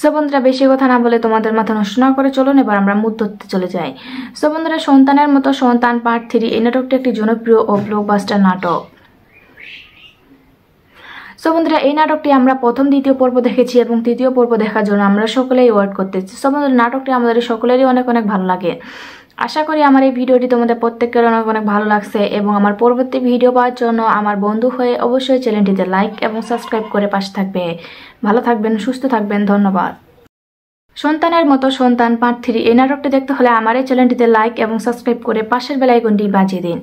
সো বন্ধুরা বেশি কথা না বলে তোমাদের মাথা নষ্ট না করে চলুন এবার আমরা মূল তথ্যে চলে যাই। সো বন্ধুরা সন্তানের মতো সন্তান পার্ট 3 এই নাটকটি একটি জনপ্রিয় ও ব্লকবাস্টার নাটক। সো বন্ধুরা এই নাটকটি আমরা প্রথম দ্বিতীয় পর্ব দেখেছি এবং তৃতীয় পর্ব দেখার জন্য আমরা সকলেই ওয়েট করতেছি। সো বন্ধুরা নাটকটি আমাদের সকলেরই অনেক অনেক ভালো লাগে। আশা করি আমার এই ভিডিওটি তোমাদের প্রত্যেকের অনেক অনেক ভালো লাগছে এবং আমার পরবর্তী ভিডিও পাওয়ার জন্য আমার বন্ধু হয়ে অবশ্যই চ্যানেলটিতে লাইক এবং সাবস্ক্রাইব করে পাশে থাকবে। ভালো থাকবেন, সুস্থ থাকবেন, ধন্যবাদ। সন্তানের মতো সন্তান পার্ট 3 এই নাটকটি দেখতে হলে আমার এই চ্যানেলটিতে লাইক এবং সাবস্ক্রাইব করে পাশের বেল আইকনটি বাজিয়ে দিন।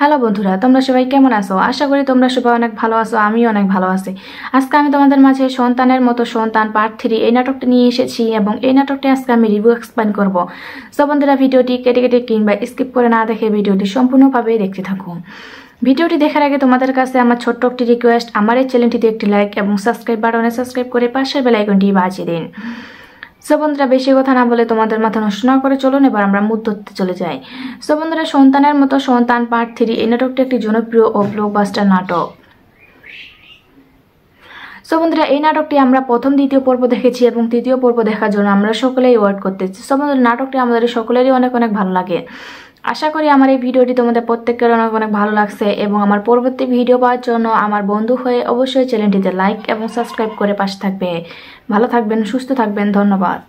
হ্যালো বন্ধুরা, তোমরা সবাই কেমন আছো? আশা করি তোমরা সবাই অনেক ভালো আছো, আমিও অনেক ভালো আছি। আজকে আমি তোমাদের মাঝে সন্তানের মতো সন্তান পার্ট 3 এই নাটকটি নিয়ে এসেছি এবং এই নাটকটি আজকে আমি রিভিউ এক্সপ্লেইন করব। সো বন্ধুরা ভিডিওটি কেটে কেটে কিংবা স্কিপ করে না দেখে ভিডিওটি সম্পূর্ণভাবে দেখতে থাকুন। ভিডিওটি দেখার আগে তোমাদের কাছে আমার ছোট্ট একটি রিকোয়েস্ট, আমার এই চ্যানেলটিতে একটি লাইক এবং সাবস্ক্রাইব বাটনে সাবস্ক্রাইব করে পাশের বেল আইকনটি বাজিয়ে দিন। সো বন্ধুরা বেশি কথা না বলে তোমাদের মাথা নষ্ট না করে চলুন এবার আমরা মূল তথ্যে চলে যাই। সো বন্ধুরা সন্তানের মতো সন্তান পার্ট 3 এই নাটকটি একটি জনপ্রিয় ও ব্লকবাস্টার নাটক। সো বন্ধুরা এই নাটকটি আমরা প্রথম দ্বিতীয় পর্ব দেখেছি এবং তৃতীয় পর্ব দেখার জন্য আমরা সকলেই ওয়েট করতেছি। সো বন্ধুরা নাটকটি আমাদের সকলেরই অনেক অনেক ভালো লাগে। আশা করি আমার এই ভিডিওটি তোমাদের প্রত্যেকের অনেক অনেক ভালো লাগছে এবং আমার পরবর্তী ভিডিও পাওয়ার জন্য আমার বন্ধু হয়ে অবশ্যই চ্যানেলটিতে লাইক এবং সাবস্ক্রাইব করে পাশে থাকবে। ভালো থাকবেন, সুস্থ থাকবেন, ধন্যবাদ।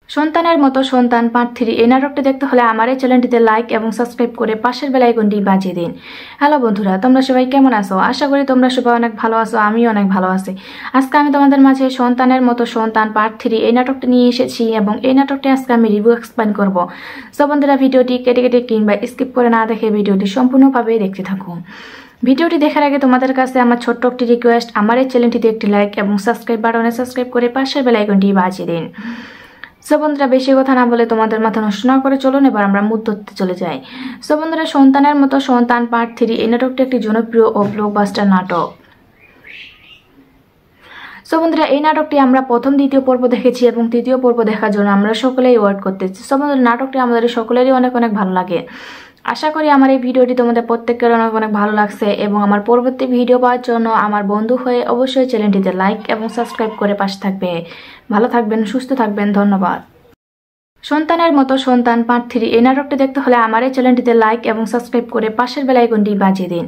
সন্তানের মতো সন্তান পার্ট 3 এই নাটকটি দেখতে হলে আমার এই চ্যানেলটিতে লাইক এবং সাবস্ক্রাইব করে পাশের বেল আইকনটি বাজিয়ে দিন। হ্যালো বন্ধুরা, তোমরা সবাই কেমন আছো? আশা করি তোমরা সবাই অনেক ভালো আছো, আমিও অনেক ভালো আছি। আজকে আমি তোমাদের মাঝে সন্তানের মতো সন্তান পার্ট 3 এই নাটকটি নিয়ে এসেছি এবং এই নাটকটি আজকে আমি রিভিউ এক্সপ্লেইন করব। সো বন্ধুরা ভিডিওটি কেটে কেটে কিংবা স্কিপ করে না দেখে ভিডিওটি সম্পূর্ণভাবে দেখতে থাকুন। ভিডিওটি দেখার আগে তোমাদের কাছে আমার ছোট্ট একটি রিকোয়েস্ট, আমার এই চ্যানেলটিতে একটি লাইক এবং সাবস্ক্রাইব বাটনে সাবস্ক্রাইব করে পাশের বেল আইকনটি বাজিয়ে দিন। সো বন্ধুরা বেশি কথা না বলে তোমাদের মাথা নষ্ট না করে চলুন এবার আমরা মূল তথ্যে চলে যাই। সো বন্ধুরা সন্তানের মতো সন্তান পার্ট 3 এই নাটকটি একটি জনপ্রিয় ও ব্লকবাস্টার নাটক। সো বন্ধুরা এই নাটকটি আমরা প্রথম দ্বিতীয় পর্ব দেখেছি এবং তৃতীয় পর্ব দেখার জন্য আমরা সকলেই ওয়েট করতেছি। সো বন্ধুরা নাটকটি আমাদের সকলেরই অনেক অনেক ভালো লাগে। আশা করি আমার এই ভিডিওটি তোমাদের প্রত্যেকের অনেক অনেক ভালো লাগছে এবং আমার পরবর্তী ভিডিও পাওয়ার জন্য আমার বন্ধু হয়ে অবশ্যই চ্যানেলটিতে লাইক এবং সাবস্ক্রাইব করে পাশে থাকবে। ভালো থাকবেন, সুস্থ থাকবেন, ধন্যবাদ। সন্তানের মতো সন্তান পার্ট 3 এই নাটকটি দেখতে হলে আমার এই চ্যানেলটিতে লাইক এবং সাবস্ক্রাইব করে পাশের বেল আইকনটি বাজিয়ে দিন।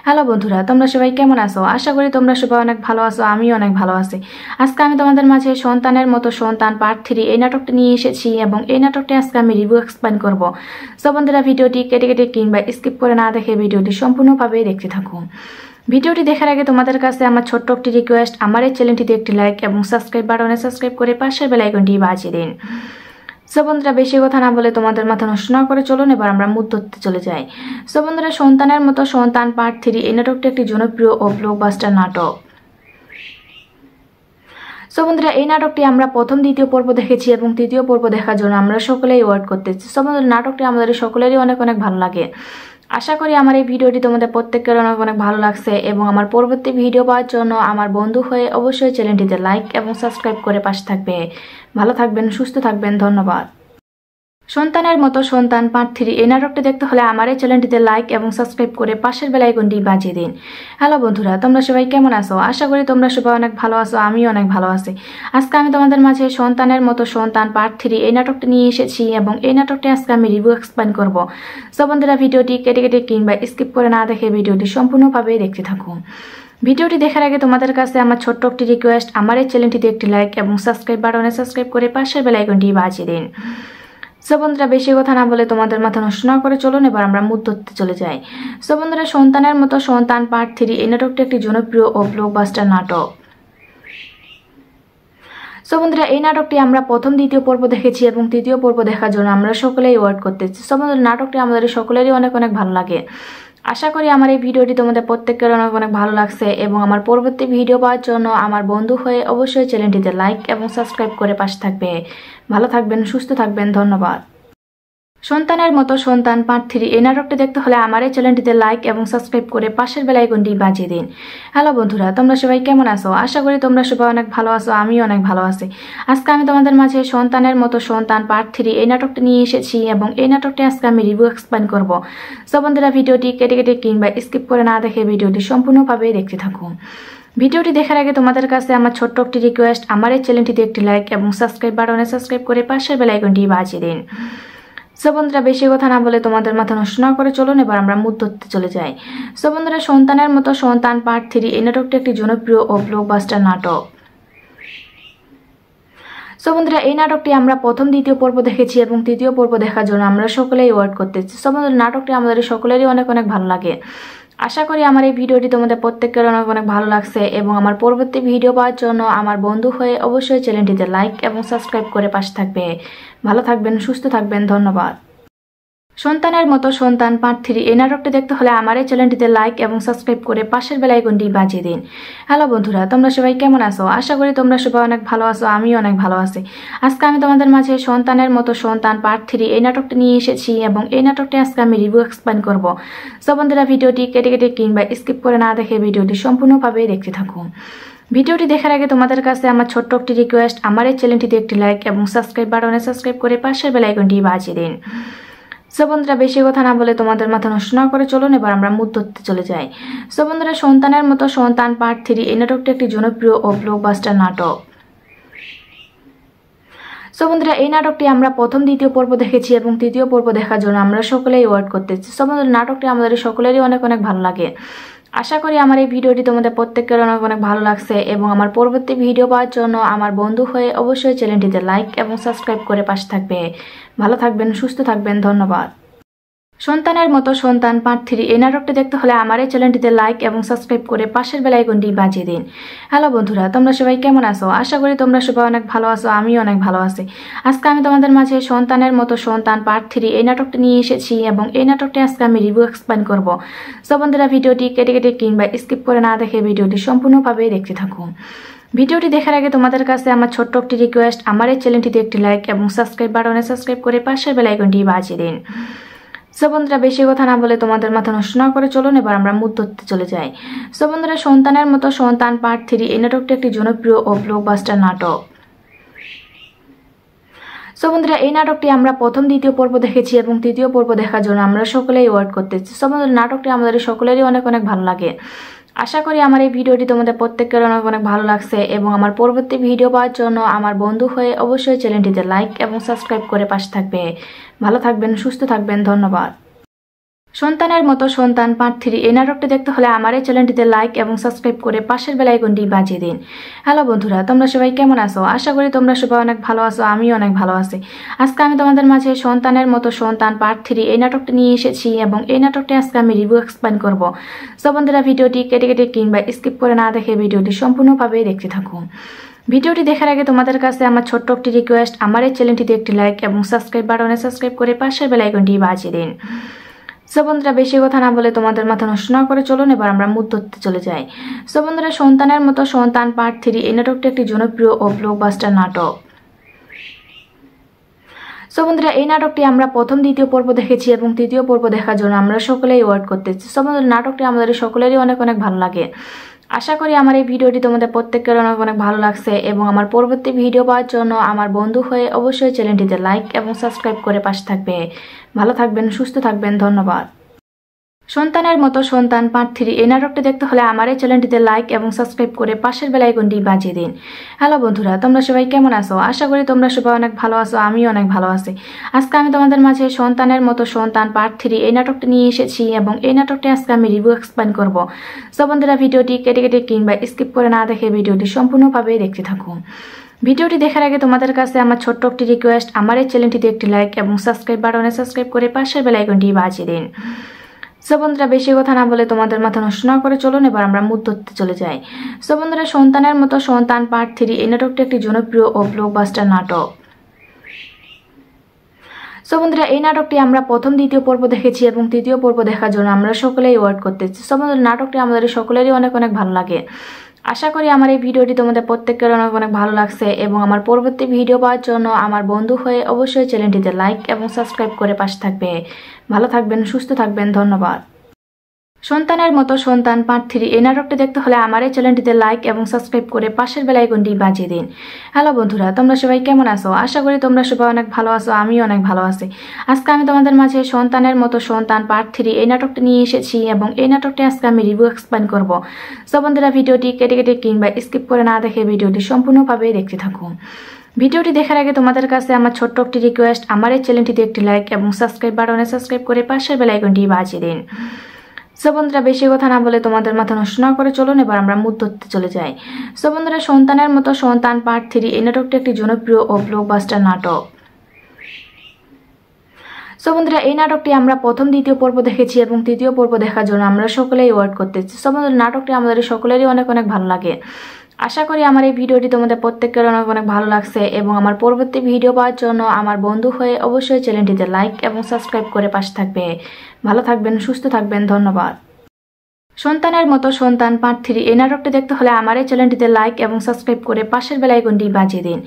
হ্যালো বন্ধুরা, তোমরা সবাই কেমন আছো? আশা করি তোমরা সবাই অনেক ভালো আছো, আমিও অনেক ভালো আছি। আজকে আমি তোমাদের মাঝে সন্তানের মতো সন্তান পার্ট 3 এই নাটকটি নিয়ে এসেছি এবং এই নাটকটি আজকে আমি রিভিউ এক্সপ্লেইন করব। সো বন্ধুরা ভিডিওটি কেটে কেটে কিংবা স্কিপ করে না দেখে ভিডিওটি সম্পূর্ণভাবে দেখতে থাকুন। ভিডিওটি দেখার আগে তোমাদের কাছে আমার ছোট্ট একটি রিকোয়েস্ট, আমার এই চ্যানেলটিতে একটি লাইক এবং সাবস্ক্রাইব বাটনে সাবস্ক্রাইব করে পাশের বেল আইকনটি বাজিয়ে দিন। সো বন্ধুরা, বেশি কথা না বলে তোমাদের মাথা নষ্ট না করে চলুন এবার আমরা মূল তথ্যে চলে যাই। সো বন্ধুরা, সন্তানের মতো সন্তান পার্ট 3 এই নাটকটি একটি জনপ্রিয় ও ব্লকবাস্টার নাটক। সো বন্ধুরা, এই নাটকটি আমরা প্রথম দ্বিতীয় পর্ব দেখেছি এবং তৃতীয় পর্ব দেখার জন্য আমরা সকলেই ওয়েট করতেছি। সো বন্ধুরা, নাটকটি আমাদের সকলেরই অনেক অনেক ভালো লাগে। আশা করি আমার এই ভিডিওটি তোমাদের প্রত্যেকের অনেক অনেক ভালো লাগছে এবং আমার পরবর্তী ভিডিও পাওয়ার জন্য আমার বন্ধু হয়ে অবশ্যই চ্যানেলটিতে লাইক এবং সাবস্ক্রাইব করে পাশে থাকবে। ভালো থাকবেন, সুস্থ থাকবেন, ধন্যবাদ। সন্তানের মতো সন্তান পার্ট 3 এই নাটকটি দেখতে হলে আমার এই চ্যানেলটিতে লাইক এবং সাবস্ক্রাইব করে পাশের বেল আইকনটি বাজিয়ে দিন। হ্যালো বন্ধুরা, তোমরা সবাই কেমন আছো? আশা করি তোমরা সবাই অনেক ভালো আছো, আমিও অনেক ভালো আছি। আজকে আমি তোমাদের মাঝে সন্তানের মতো সন্তান পার্ট 3 এই নাটকটি নিয়ে এসেছি এবং এই নাটকটি আজকে আমি রিভিউ এক্সপ্লেইন করব। সো বন্ধুরা, ভিডিওটি কেটে কেটে কিংবা স্কিপ করে না দেখে ভিডিওটি সম্পূর্ণভাবে দেখতে থাকুন। ভিডিওটি দেখার আগে তোমাদের কাছে আমার ছোট্ট একটি রিকোয়েস্ট, আমার এই চ্যানেলটিতে একটি লাইক এবং সাবস্ক্রাইব বাটনে সাবস্ক্রাইব করে পাশের বেল আইকনটি বাজিয়ে দিন। সো বন্ধুরা, বেশি কথা না বলে তোমাদের মাথা নষ্ট না করে চলুন এবার আমরা মূল তথ্যে চলে যাই। সো বন্ধুরা, সন্তানের মতো সন্তান পার্ট 3 এই নাটকটি একটি জনপ্রিয় ও ব্লকবাস্টার নাটক। সো বন্ধুরা, এই নাটকটি আমরা প্রথম দ্বিতীয় পর্ব দেখেছি এবং তৃতীয় পর্ব দেখার জন্য আমরা সকলেই ওয়েট করতেছি। সো বন্ধুরা, নাটকটি আমাদের সকলেরই অনেক অনেক ভালো লাগে। আশা করি আমার এই ভিডিওটি তোমাদের প্রত্যেকের অনেক অনেক ভালো লাগছে এবং আমার পরবর্তী ভিডিও পাওয়ার জন্য আমার বন্ধু হয়ে অবশ্যই চ্যানেলটিতে লাইক এবং সাবস্ক্রাইব করে পাশে থাকবে। ভালো থাকবেন, সুস্থ থাকবেন, ধন্যবাদ। সন্তানের মতো সন্তান পার্ট 3 এই নাটকটি দেখতে হলে আমার এই চ্যানেলটিতে লাইক এবং সাবস্ক্রাইব করে পাশের বেল আইকনটি বাজিয়ে দিন। হ্যালো বন্ধুরা, তোমরা সবাই কেমন আছো? আশা করি তোমরা সবাই অনেক ভালো আছো, আমিও অনেক ভালো আছি। আজকে আমি তোমাদের মাঝে সন্তানের মতো সন্তান পার্ট 3 এই নাটকটি নিয়ে এসেছি এবং এই নাটকটি আজকে আমি রিভিউ এক্সপ্লেইন করব। সো বন্ধুরা, ভিডিওটি কেটে কেটে কিংবা স্কিপ করে না দেখে ভিডিওটি সম্পূর্ণভাবে দেখতে থাকুন। ভিডিওটি দেখার আগে তোমাদের কাছে আমার ছোট্ট একটি রিকোয়েস্ট, আমার এই চ্যানেলটিতে একটি লাইক এবং সাবস্ক্রাইব বাটনে সাবস্ক্রাইব করে পাশের বেল আইকনটি বাজিয়ে দিন। সো বন্ধুরা, বেশি কথা না বলে তোমাদের মাথা নষ্ট না করে চলুন এবার আমরা মূল তথ্যে চলে যাই। সো বন্ধুরা, সন্তানের মতো সন্তান পার্ট 3 এই নাটকটি একটি জনপ্রিয় ও ব্লকবাস্টার নাটক। সো বন্ধুরা, এই নাটকটি আমরা প্রথম দ্বিতীয় পর্ব দেখেছি এবং তৃতীয় পর্ব দেখার জন্য আমরা সকলেই ওয়েট করতেছি। সো বন্ধুরা, নাটকটি আমাদের সকলেরই অনেক অনেক ভালো লাগে। আশা করি আমার এই ভিডিওটি তোমাদের প্রত্যেকের অনেক অনেক ভালো লাগছে এবং আমার পরবর্তী ভিডিও পাওয়ার জন্য আমার বন্ধু হয়ে অবশ্যই চ্যানেলটিতে লাইক এবং সাবস্ক্রাইব করে পাশে থাকবে। ভালো থাকবেন, সুস্থ থাকবেন, ধন্যবাদ। সন্তানের মতো সন্তান পার্ট 3 এই নাটকটি দেখতে হলে আমার এই চ্যানেলটিতে লাইক এবং সাবস্ক্রাইব করে পাশের বেল আইকনটি বাজিয়ে দিন। হ্যালো বন্ধুরা, তোমরা সবাই কেমন আছো? আশা করি তোমরা সবাই অনেক ভালো আছো, আমিও অনেক ভালো আছি। আজকে আমি তোমাদের মাঝে সন্তানের মতো সন্তান পার্ট 3 এই নাটকটি নিয়ে এসেছি এবং এই নাটকটি আজকে আমি রিভিউ এক্সপ্লেইন করব। সো বন্ধুরা, ভিডিওটি কেটে কেটে কিংবা স্কিপ করে না দেখে ভিডিওটি সম্পূর্ণভাবে দেখতে থাকুন। ভিডিওটি দেখার আগে তোমাদের কাছে আমার ছোট্ট একটি রিকোয়েস্ট, আমার এই চ্যানেলটিতে একটি লাইক এবং সাবস্ক্রাইব বাটনে সাবস্ক্রাইব করে পাশের বেল আইকনটি বাজিয়ে দিন। সো বন্ধুরা, বেশি কথা না বলে তোমাদের মাথা নষ্ট না করে চলুন এবার আমরা মূল তথ্যে চলে যাই। সো বন্ধুরা, সন্তানের মতো সন্তান পার্ট 3 এই নাটকটি একটি জনপ্রিয় ও ব্লকবাস্টার নাটক। সো বন্ধুরা, এই নাটকটি আমরা প্রথম দ্বিতীয় পর্ব দেখেছি এবং তৃতীয় পর্ব দেখার জন্য আমরা সকলেই ওয়েট করতেছি। সো বন্ধুরা, নাটকটি আমাদের সকলেরই অনেক অনেক ভালো লাগে। আশা করি আমার এই ভিডিওটি তোমাদের প্রত্যেকের অনেক অনেক ভালো লাগছে এবং আমার পরবর্তী ভিডিও পাওয়ার জন্য আমার বন্ধু হয়ে অবশ্যই চ্যানেলটিতে লাইক এবং সাবস্ক্রাইব করে পাশে থাকবে। ভালো থাকবেন, সুস্থ থাকবেন, ধন্যবাদ। সন্তানের মতো সন্তান পার্ট 3 এই নাটকটি দেখতে হলে আমার এই চ্যানেলটিতে লাইক এবং সাবস্ক্রাইব করে পাশের বেল আইকনটি বাজিয়ে দিন। হ্যালো বন্ধুরা, তোমরা সবাই কেমন আছো? আশা করি তোমরা সবাই অনেক ভালো আছো, আমিও অনেক ভালো আছি। আজকে আমি তোমাদের মাঝে সন্তানের মতো সন্তান পার্ট 3 এই নাটকটি নিয়ে এসেছি এবং এই নাটকটি আজকে আমি রিভিউ এক্সপ্লেইন করব। সো বন্ধুরা, ভিডিওটি কেটে কেটে কিংবা স্কিপ করে না দেখে ভিডিওটি সম্পূর্ণভাবে দেখতে থাকুন। ভিডিওটি দেখার আগে তোমাদের কাছে আমার ছোট্ট একটি রিকোয়েস্ট, আমার এই চ্যানেলটিতে একটি লাইক এবং সাবস্ক্রাইব বাটনে সাবস্ক্রাইব করে পাশের বেল আইকনটি বাজিয়ে দিন। সো বন্ধুরা, বেশি কথা না বলে তোমাদের মাথা নষ্ট না করে চলুন এবার আমরা মূল তথ্যে চলে যাই। সো বন্ধুরা, সন্তানের মতো সন্তান পার্ট 3 এই নাটকটি একটি জনপ্রিয় ও ব্লকবাস্টার নাটক। সো বন্ধুরা, এই নাটকটি আমরা প্রথম দ্বিতীয় পর্ব দেখেছি এবং তৃতীয় পর্ব দেখার জন্য আমরা সকলেই ওয়েট করতেছি। সো বন্ধুরা, নাটকটি আমাদের সকলেরই অনেক অনেক ভালো লাগে। আশা করি আমার এই ভিডিওটি তোমাদের প্রত্যেকের অনেক অনেক ভালো লাগছে এবং আমার পরবর্তী ভিডিও পাওয়ার জন্য আমার বন্ধু হয়ে অবশ্যই চ্যানেলটিতে লাইক এবং সাবস্ক্রাইব করে পাশে থাকবে। ভালো থাকবেন, সুস্থ থাকবেন, ধন্যবাদ। সন্তানের মতো সন্তান পার্ট 3 এই নাটকটি দেখতে হলে আমার এই চ্যানেলটিতে লাইক এবং সাবস্ক্রাইব করে পাশের বেল আইকনটি বাজিয়ে দিন। হ্যালো বন্ধুরা, তোমরা সবাই কেমন আছো? আশা করি তোমরা সবাই অনেক ভালো আছো, আমিও অনেক ভালো আছি। আজকে আমি তোমাদের মাঝে সন্তানের মতো সন্তান পার্ট 3 এই নাটকটি নিয়ে এসেছি এবং এই নাটকটি আজকে আমি রিভিউ এক্সপ্লেইন করব। সো বন্ধুরা, ভিডিওটি কেটে কেটে কিংবা স্কিপ করে না দেখে ভিডিওটি সম্পূর্ণভাবে দেখতে থাকুন। ভিডিওটি দেখার আগে তোমাদের কাছে আমার ছোট্ট একটি রিকোয়েস্ট, আমার এই চ্যানেলটিতে একটি লাইক এবং সাবস্ক্রাইব বাটনে সাবস্ক্রাইব করে পাশের বেল আইকনটি বাজিয়ে দিন। সো বন্ধুরা, বেশি কথা না বলে তোমাদের মাথা নষ্ট না করে চলুন এবার আমরা মূল তথ্যে চলে যাই। সো বন্ধুরা, সন্তানের মতো সন্তান পার্ট 3 এই নাটকটি একটি জনপ্রিয় ও ব্লকবাস্টার নাটক। সো বন্ধুরা, এই নাটকটি আমরা প্রথম দ্বিতীয় পর্ব দেখেছি এবং তৃতীয় পর্ব দেখার জন্য আমরা সকলেই ওয়েট করতেছি। সো বন্ধুরা, নাটকটি আমাদের সকলেরই অনেক অনেক ভালো লাগে। আশা করি আমার এই ভিডিওটি তোমাদের প্রত্যেকের অনেক অনেক ভালো লাগছে এবং আমার পরবর্তী ভিডিও পাওয়ার জন্য আমার বন্ধু হয়ে অবশ্যই চ্যানেলটিতে লাইক এবং সাবস্ক্রাইব করে পাশে থাকবে। ভালো থাকবেন, সুস্থ থাকবেন, ধন্যবাদ। সন্তানের মতো সন্তান পার্ট 3 এই নাটকটি দেখতে হলে আমার এই চ্যানেলটিতে লাইক এবং সাবস্ক্রাইব করে পাশের বেল আইকনটি বাজিয়ে দিন। হ্যালো বন্ধুরা, তোমরা সবাই কেমন আছো? আশা করি তোমরা সবাই অনেক ভালো আছো, আমিও অনেক ভালো আছি। আজকে আমি তোমাদের মাঝে সন্তানের মতো সন্তান পার্ট 3 এই নাটকটি নিয়ে এসেছি এবং এই নাটকটি আজকে আমি রিভিউ এক্সপ্লেইন করব। সো বন্ধুরা, ভিডিওটি কেটে কেটে কিংবা স্কিপ করে না দেখে ভিডিওটি সম্পূর্ণভাবে দেখতে থাকুন। ভিডিওটি দেখার আগে তোমাদের কাছে আমার ছোট্ট একটি রিকোয়েস্ট, আমার এই চ্যানেলটিতে একটি লাইক এবং সাবস্ক্রাইব বাটনে সাবস্ক্রাইব করে পাশের বেল আইকনটি বাজিয়ে দিন। সো বন্ধুরা, বেশি কথা না বলে তোমাদের মাথা নষ্ট না করে চলুন এবার আমরা মূল তথ্যে চলে যাই। সো বন্ধুরা, সন্তানের মতো সন্তান পার্ট 3 এই নাটকটি একটি জনপ্রিয় ও ব্লকবাস্টার নাটক। সো বন্ধুরা, এই নাটকটি আমরা প্রথম দ্বিতীয় পর্ব দেখেছি এবং তৃতীয় পর্ব দেখার জন্য আমরা সকলেই ওয়েট করতেছি। সো বন্ধুরা, নাটকটি আমাদের সকলেরই অনেক অনেক ভালো লাগে। আশা করি আমার এই ভিডিওটি তোমাদের প্রত্যেকের অনেক অনেক ভালো লাগছে এবং আমার পরবর্তী ভিডিও পাওয়ার জন্য আমার বন্ধু হয়ে অবশ্যই চ্যানেলটিতে লাইক এবং সাবস্ক্রাইব করে পাশে থাকবে। ভালো থাকবেন, সুস্থ থাকবেন, ধন্যবাদ। সন্তানের মতো সন্তান পার্ট 3 এই নাটকটি দেখতে হলে আমার এই চ্যানেলটিতে লাইক এবং সাবস্ক্রাইব করে পাশের বেল আইকনটি বাজিয়ে দিন। হ্যালো বন্ধুরা, তোমরা সবাই কেমন আছো? আশা করি তোমরা সবাই অনেক ভালো আছো, আমিও অনেক ভালো আছি। আজকে আমি তোমাদের মাঝে সন্তানের মতো সন্তান পার্ট 3 এই নাটকটি নিয়ে এসেছি এবং এই নাটকটি আজকে আমি রিভিউ এক্সপ্লেইন করব। সো বন্ধুরা, ভিডিওটি কেটে কেটে কিংবা স্কিপ করে না দেখে ভিডিওটি সম্পূর্ণভাবে দেখতে থাকুন। ভিডিওটি দেখার আগে তোমাদের কাছে আমার ছোট্ট একটি রিকোয়েস্ট, আমার এই চ্যানেলটিতে একটি লাইক এবং সাবস্ক্রাইব বাটনে সাবস্ক্রাইব করে পাশের বেল আইকনটি বাজিয়ে দিন। সো বন্ধুরা, বেশি কথা না বলে তোমাদের মাথা নষ্ট না করে চলুন এবার আমরা মূল তথ্যে চলে যাই। সো বন্ধুরা, সন্তানের মতো সন্তান পার্ট 3 এই নাটকটি একটি জনপ্রিয় ও ব্লকবাস্টার নাটক। সো বন্ধুরা, এই নাটকটি আমরা প্রথম দ্বিতীয় পর্ব দেখেছি এবং তৃতীয় পর্ব দেখার জন্য আমরা সকলেই ওয়েট করতেছি। সো বন্ধুরা, নাটকটি আমাদের সকলেরই অনেক অনেক ভালো লাগে। আশা করি আমার এই ভিডিওটি তোমাদের প্রত্যেকের অনেক অনেক ভালো লাগছে এবং আমার পরবর্তী ভিডিও পাওয়ার জন্য আমার বন্ধু হয়ে অবশ্যই চ্যানেলটিতে লাইক এবং সাবস্ক্রাইব করে পাশে থাকবে। ভালো থাকবেন, সুস্থ থাকবেন, ধন্যবাদ। সন্তানের মতো সন্তান পার্ট 3 এই নাটকটি দেখতে হলে আমার এই চ্যানেলটিতে লাইক এবং সাবস্ক্রাইব করে পাশের বেল আইকনটি বাজিয়ে দিন।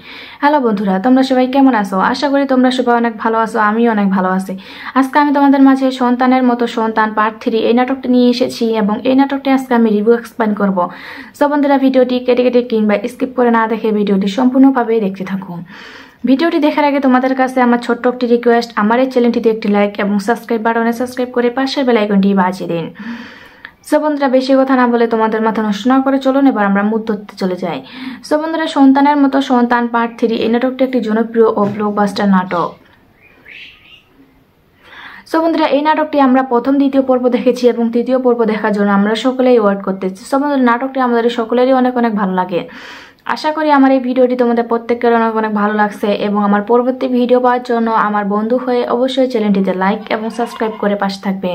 হ্যালো বন্ধুরা, তোমরা সবাই কেমন আছো? আশা করি তোমরা সবাই অনেক ভালো আছো, আমিও অনেক ভালো আছি। আজকে আমি তোমাদের মাঝে সন্তানের মতো সন্তান পার্ট 3 এই নাটকটি নিয়ে এসেছি এবং এই নাটকটি আজকে আমি রিভিউ এক্সপ্লেইন করব। সো বন্ধুরা, ভিডিওটি কেটে কেটে কিংবা স্কিপ করে না দেখে ভিডিওটি সম্পূর্ণভাবে দেখতে থাকুন। ভিডিওটি দেখার আগে তোমাদের কাছে আমার ছোট্ট একটি রিকোয়েস্ট, আমার এই চ্যানেলটিতে একটি লাইক এবং সাবস্ক্রাইব বাটনে সাবস্ক্রাইব করে পাশের বেল আইকনটি বাজিয়ে দিন। সো বন্ধুরা, বেশি কথা না বলে তোমাদের মাথা নষ্ট না করে চলুন এবার আমরা মূল তথ্যে চলে যাই। সো বন্ধুরা, সন্তানের মতো সন্তান পার্ট 3 এই নাটকটি একটি জনপ্রিয় ও ব্লকবাস্টার নাটক। সো বন্ধুরা, এই নাটকটি আমরা প্রথম দ্বিতীয় পর্ব দেখেছি এবং তৃতীয় পর্ব দেখার জন্য আমরা সকলেই ওয়েট করতেছি। সো বন্ধুরা, নাটকটি আমাদের সকলেরই অনেক অনেক ভালো লাগে। আশা করি আমার এই ভিডিওটি তোমাদের প্রত্যেকের অনেক অনেক ভালো লাগছে এবং আমার পরবর্তী ভিডিও পাওয়ার জন্য আমার বন্ধু হয়ে অবশ্যই চ্যানেলটিতে লাইক এবং সাবস্ক্রাইব করে পাশে থাকবে।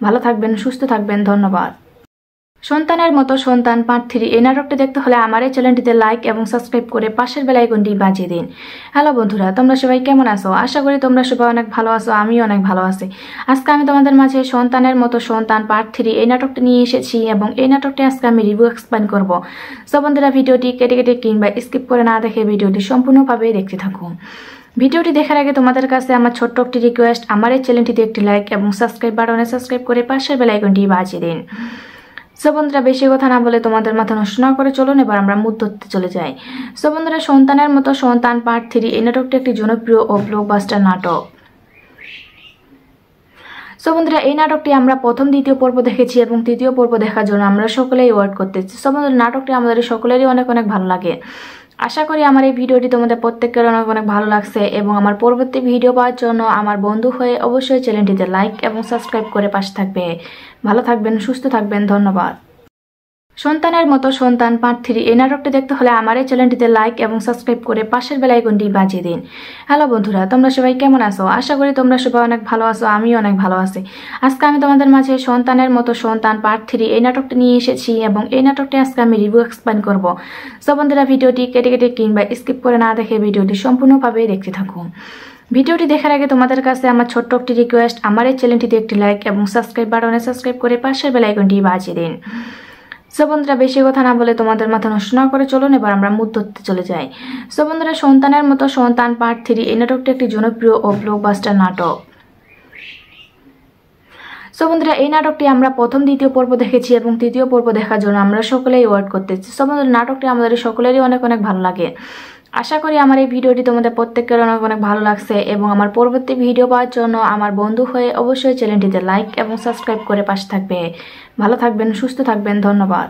ভালো থাকবেন, সুস্থ থাকবেন, ধন্যবাদ। সন্তানের মতো সন্তান পার্ট 3 এই নাটকটি দেখতে হলে আমার এই চ্যানেলটিতে লাইক এবং সাবস্ক্রাইব করে পাশের বেল আইকনটি বাজিয়ে দিন। হ্যালো বন্ধুরা, তোমরা সবাই কেমন আছো? আশা করি তোমরা সবাই অনেক ভালো আছো, আমিও অনেক ভালো আছি। আজকে আমি তোমাদের মাঝে সন্তানের মতো সন্তান পার্ট 3 এই নাটকটি নিয়ে এসেছি এবং এই নাটকটি আজকে আমি রিভিউ এক্সপ্লেইন করব। সো বন্ধুরা, ভিডিওটি কেটে কেটে কিংবা স্কিপ করে না দেখে ভিডিওটি সম্পূর্ণভাবে দেখতে থাকুন। ভিডিওটি দেখার আগে তোমাদের কাছে আমার ছোট্ট একটি রিকোয়েস্ট, আমার এই চ্যানেলটিতে একটি লাইক এবং সাবস্ক্রাইব বাটনে সাবস্ক্রাইব করে পাশের বেল আইকনটি বাজিয়ে দিন। সো বন্ধুরা, বেশি কথা না বলে তোমাদের মাথা নষ্ট না করে চলুন এবার আমরা মূল তথ্যে চলে যাই। সো বন্ধুরা, সন্তানের মতো সন্তান পার্ট 3 এই নাটকটি একটি জনপ্রিয় ও ব্লকবাস্টার নাটক। সো বন্ধুরা, এই নাটকটি আমরা প্রথম দ্বিতীয় পর্ব দেখেছি এবং তৃতীয় পর্ব দেখার জন্য আমরা সকলেই ওয়েট করতেছি। সো বন্ধুরা, নাটকটি আমাদের সকলেরই অনেক অনেক ভালো লাগে। আশা করি আমার এই ভিডিওটি তোমাদের প্রত্যেকের অনেক অনেক ভালো লাগছে এবং আমার পরবর্তী ভিডিও পাওয়ার জন্য আমার বন্ধু হয়ে অবশ্যই চ্যানেলটিতে লাইক এবং সাবস্ক্রাইব করে পাশে থাকবে। ভালো থাকবেন, সুস্থ থাকবেন, ধন্যবাদ। সন্তানের মতো সন্তান পার্ট 3 এই নাটকটি দেখতে হলে আমার এই চ্যানেলটিতে লাইক এবং সাবস্ক্রাইব করে পাশের বেল আইকনটি বাজিয়ে দিন। হ্যালো বন্ধুরা, তোমরা সবাই কেমন আছো? আশা করি তোমরা সবাই অনেক ভালো আছো, আমিও অনেক ভালো আছি। আজকে আমি তোমাদের মাঝে সন্তানের মতো সন্তান পার্ট 3 এই নাটকটি নিয়ে এসেছি এবং এই নাটকটি আজকে আমি রিভিউ এক্সপ্লেইন করব। সো বন্ধুরা, ভিডিওটি কেটে কেটে কিংবা স্কিপ করে না দেখে ভিডিওটি সম্পূর্ণভাবে দেখতে থাকুন। ভিডিওটি দেখার আগে তোমাদের কাছে আমার ছোট্ট একটি রিকোয়েস্ট, আমার এই চ্যানেলটিতে একটি লাইক এবং সাবস্ক্রাইব বাটনে সাবস্ক্রাইব করে পাশের বেল আইকনটি বাজিয়ে দিন। সো বন্ধুরা, বেশি কথা না বলে তোমাদের মাথা নষ্ট না করে চলুন এবার আমরা মুড ধরতে চলে যাই। সো বন্ধুরা, সন্তানের মতো সন্তান পার্ট 3 এই নাটকটি একটি জনপ্রিয় ও ব্লকবাস্টার নাটক। সো বন্ধুরা, এই নাটকটি আমরা প্রথম দ্বিতীয় পর্ব দেখেছি এবং তৃতীয় পর্ব দেখার জন্য আমরা সকলেই ওয়েট করতেছি। সো বন্ধুরা, নাটকটি আমাদের সকলেরই অনেক অনেক ভালো লাগে। আশা করি আমার এই ভিডিওটি তোমাদের প্রত্যেকের অনেক অনেক ভালো লাগছে এবং আমার পরবর্তী ভিডিও পাওয়ার জন্য আমার বন্ধু হয়ে অবশ্যই চ্যানেলটিতে লাইক এবং সাবস্ক্রাইব করে পাশে থাকবে। ভালো থাকবেন, সুস্থ থাকবেন, ধন্যবাদ।